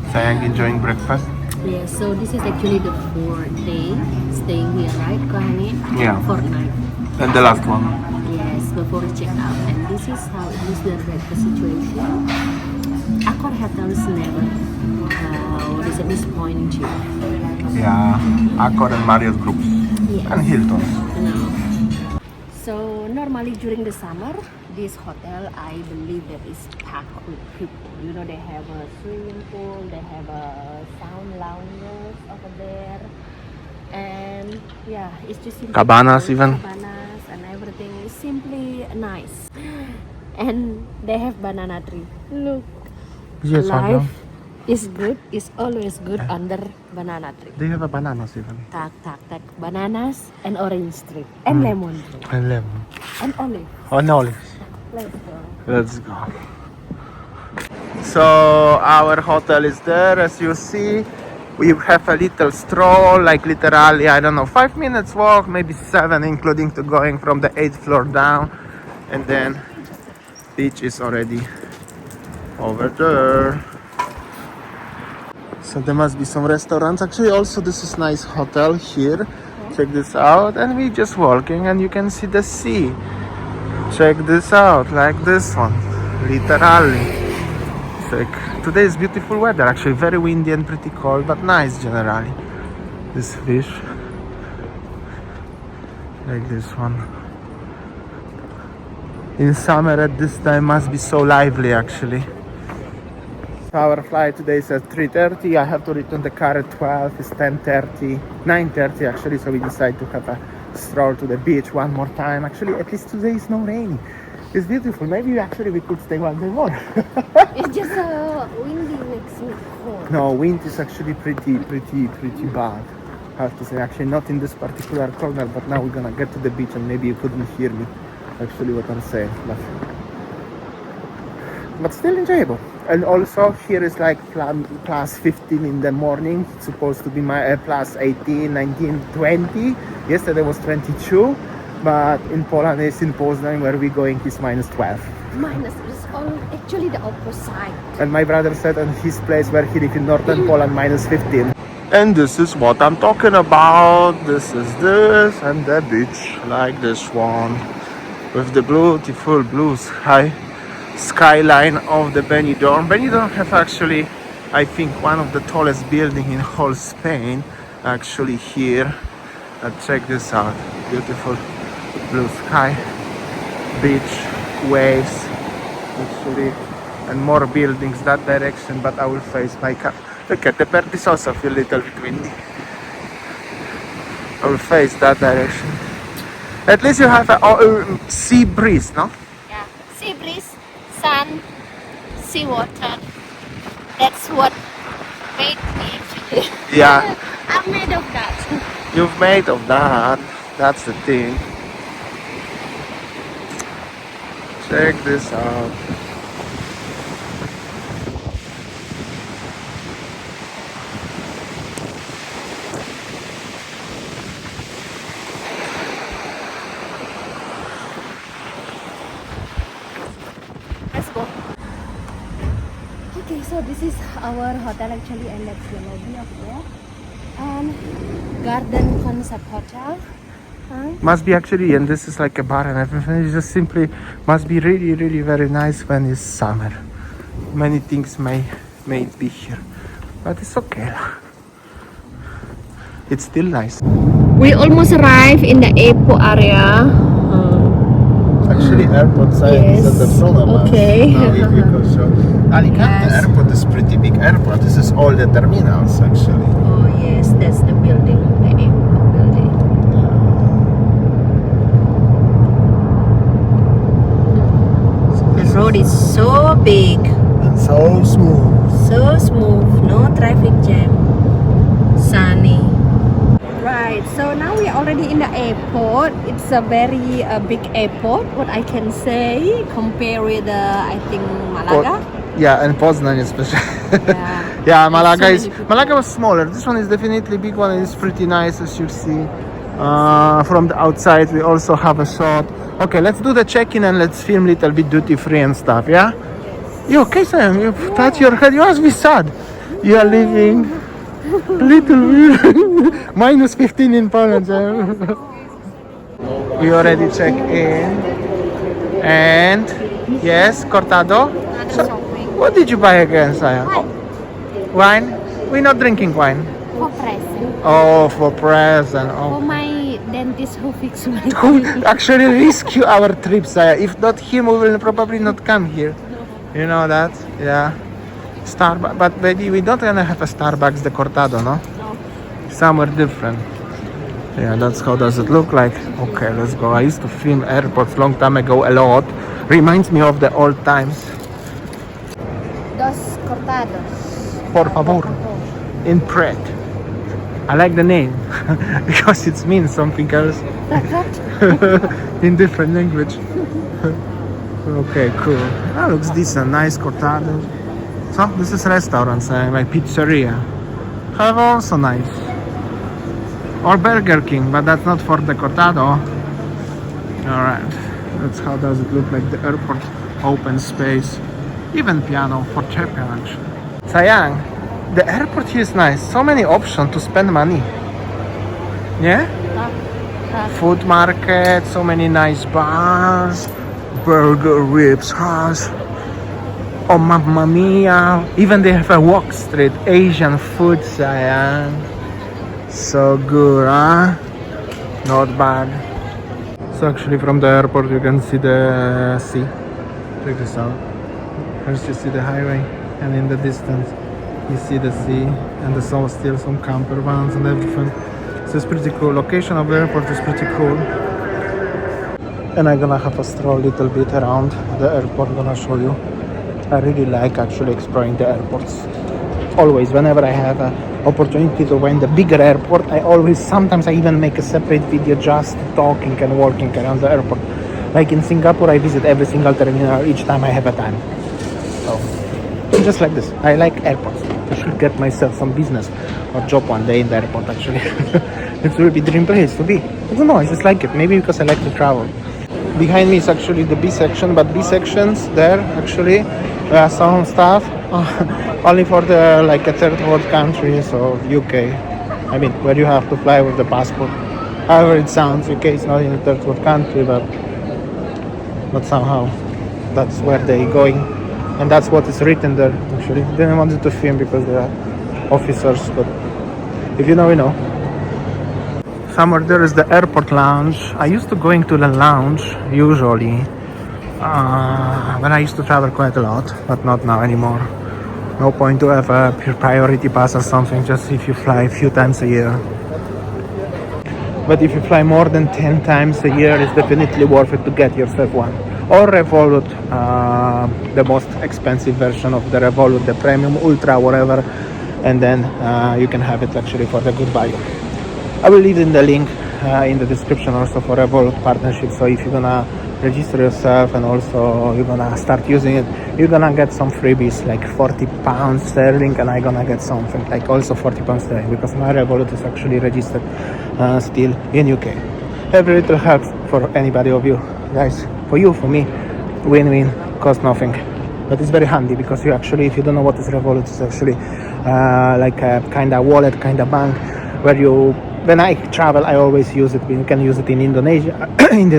Sayang, enjoying breakfast. Yes, so this is actually the fourth day staying here, right, Kohani? Yeah. Fortnight. And the last one. Yes, before we check out. And this is how it is the breakfast situation. Accor hotels never disappoint you. Yeah, Accor and Marriott groups. Yes. And Hilton. No. So normally during the summer, this hotel, I believe that is packed with people. You know, they have a swimming pool, they have a sound lounges over there, and yeah, it's just simply Cabanas cool. even. Cabanas and everything is simply nice. And they have banana tree. Look, Yes, I know. life is good. Is always good under banana tree. They have a bananas even. Tak. Bananas and orange tree and lemon tree And lemon. and olive. Oh, no olives. Let's go. Let's go. So our hotel is there, as you see. We have a little stroll, like literally, I don't know, 5 minutes walk, maybe 7, including to going from the 8th floor down. And then beach is already over there. So there must be some restaurants. Actually, also this is nice hotel here. Check this out. And we just walking and you can see the sea. Check this out, like this one. Literally. Check. Today is beautiful weather. Actually, very windy and pretty cold, but nice generally. This fish. Like this one. In summer at this time must be so lively actually. Our flight today is at 3:30. I have to return the car at 12. It's 10:30, 9:30 actually. So we decided to have a stroll to the beach one more time. Actually, at least today is no rain. It's beautiful. Maybe we could stay one day more. It's just windy makes me cold. No, wind is actually pretty bad. I have to say, actually not in this particular corner, but now we're gonna get to the beach and maybe you couldn't hear me actually what I'm saying. But still enjoyable. And also here is like plus 15 in the morning. It's supposed to be my plus 18, 19, 20. Yesterday was 22. But in Poland, it's in Poznan where we're going is minus 12. Minus is actually the opposite. And my brother said on his place where he lives in northern Poland, minus 15. And this is what I'm talking about. This is this and the beach, like this one. With the beautiful blue skyline of the Benidorm. Benidorm have actually, I think, one of the tallest buildings in whole Spain. Actually here. Check this out. Beautiful blue sky, beach, waves, actually, and more buildings that direction, but I will face my car. Look at the bird is also feel a little bit windy. I will face that direction. At least you have a sea breeze, no? Yeah, sea breeze, sun, sea water. That's what made me actually. Yeah. I'm made of that. You've made of that. That's the thing. Check this out. Let's go. Okay, so this is our hotel actually, and that's the lobby of there. And garden concept hotel. Must be actually, and this is like a bar and everything. It just simply must be really very nice when it's summer. Many things may be here, but it's okay. It's still nice. We almost arrived in the airport area. Actually, airport side is at the front of us. Okay. Now if we go show. Alicante airport is pretty big airport. This is all the terminals actually. Oh yes, that's the building, the airport building. The road is so big, And so smooth. no traffic jam, sunny. Right, so now we are already in the airport. It's a very big airport, what I can say, compared with I think Malaga. Yeah, and Poznan especially. Yeah. Yeah, Malaga So is many people. Malaga was smaller. This one is definitely big one. It's pretty nice as you see. From the outside we also have a shot. Okay, let's do the check-in and let's film little bit duty free and stuff. Yeah. Yes. You okay, Sam? You touch your head. You must be sad. You are living little weird. Minus 15 in Poland. We already checked in. And yes, cortado. So, what did you buy again, Saya? Wine? We're not drinking wine. For present. Oh, for present. For Oh. my dentist who fixed my Who actually rescue our trip, Saya. If not him, we will probably not come here. You know that? Yeah. Starbucks, but maybe we don't gonna have a Starbucks the Cortado, no? No. Somewhere different. Yeah, that's how does it look like. Okay, let's go. I used to film airports long time ago a lot. Reminds me of the old times. Dos cortados. Por favor. In Pratt. I like the name because it means something else in different language. Okay, cool. That looks decent. Nice cortado. So this is restaurant, like pizzeria. Have also nice. Or Burger King, but that's not for the cortado. Alright. That's how does it look like the airport. Open space. Even piano for Japan actually. Sayang, the airport here is nice. So many options to spend money. Yeah? Food market, so many nice bars, burger, ribs, hash. Oh mamma mia! Even they have a walk street, Asian food, Sayang. So good, huh? Not bad. So actually from the airport you can see the sea. Check this out. First you see the highway, and in the distance you see the sea, and there's still some camper vans and everything. So it's pretty cool. Location of the airport is pretty cool. And I'm gonna have a stroll a little bit around the airport. Gonna show you. I really like actually exploring the airports. Always, whenever I have an opportunity to go in the bigger airport, sometimes I even make a separate video just talking and walking around the airport. Like in Singapore, I visit every single terminal each time I have a time. So, just like this. I like airports. I should get myself some business or job one day in the airport actually. It will be dream place to be. I don't know, I just like it. Maybe because I like to travel. Behind me is actually the B section, but B sections there actually some stuff only for the like a third world country, so UK. I mean, where you have to fly with the passport. However it sounds, UK is not in a third world country, but somehow that's where they're going, and that's what is written there. Actually, didn't want it to film because they are officers, but if you know, you know. Somewhere there is the airport lounge. I used to going to the lounge usually when I used to travel quite a lot, but not now anymore. No point to have a priority pass or something, just if you fly a few times a year. But if you fly more than 10 times a year, it's definitely worth it to get yourself one. Or Revolut, the most expensive version of the Revolut, the Premium, Ultra, whatever, and then you can have it actually for the good value. I will leave in the link in the description also for Revolut partnership, so if you're gonna register yourself and also you're gonna start using it, you're gonna get some freebies like £40 sterling, and I'm gonna get something like also £40 sterling because my Revolut is actually registered still in UK. Every little helps for anybody of you guys, for you, for me, win-win, cost nothing. But it's very handy because you actually, if you don't know what is Revolut, it's actually like a kind of wallet, kind of bank where you, when I travel, I always use it. You can use it in Indonesia, in the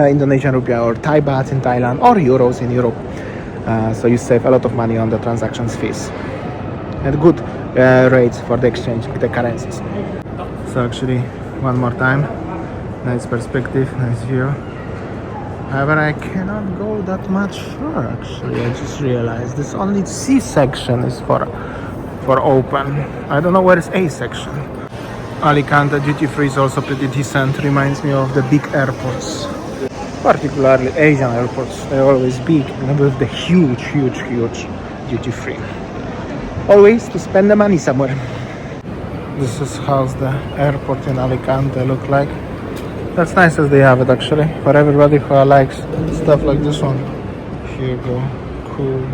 Indonesian rupiah, or Thai bahts in Thailand, or euros in Europe. So you save a lot of money on the transactions fees and good rates for the exchange, the currencies. So actually, one more time, nice perspective, nice view. However, I cannot go that much far. Actually, I just realized this only C section is for open. I don't know where is A section. Alicante duty free is also pretty decent. Reminds me of the big airports, particularly Asian airports. They're always big and with the huge duty free. Always to spend the money somewhere. This is how the airport in Alicante look like. That's nice as they have it actually for everybody who likes stuff like this one. Here you go. Cool.